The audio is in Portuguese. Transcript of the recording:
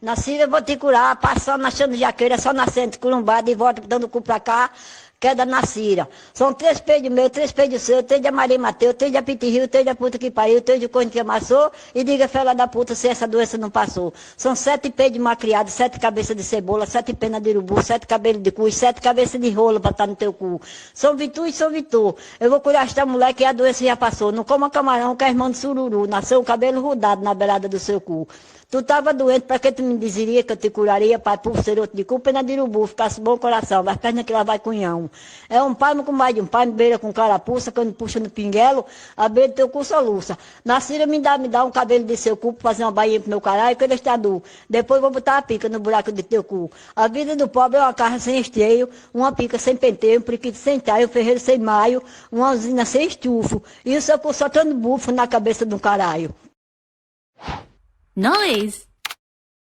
Nacira eu vou te curar, passando, achando jaqueira, só nascendo, curumbada e volta dando o cu pra cá, queda Nacira. São 3 peidos meus, 3 peidos seus, 3 de Maria Mateus, 3 de Apitirrio, 3 da puta que pariu, 3 de corno que amassou, e diga, fela da puta, se essa doença não passou. São 7 peidos de malcriado, 7 cabeças de cebola, 7 penas de urubu, 7 cabelos de cu e 7 cabeças de rolo pra estar no teu cu. São Vitu e São Vitor. Eu vou curar esta mulher que a doença já passou. Não coma camarão, que é irmão de sururu. Nasceu o cabelo rodado na beirada do seu cu. Tu tava doente, pra que tu me dizeria que eu te curaria para pulseiroto de cu, pena de urubu, ficasse bom coração, mas perna que lá vai cunhão. É um palmo com mais de um palmo, beira com carapuça, quando puxa no pinguelo, a beira do teu cu soluça. Nacira me dá um cabelo de seu cu pra fazer uma bainha pro meu caralho, que ele está duro. Depois vou botar a pica no buraco de teu cu. A vida do pobre é uma carro sem esteio, uma pica sem penteio, um priquito sem taio, um ferreiro sem maio, uma usina sem estufo, e o seu cu soltando bufo na cabeça do caralho. Noise!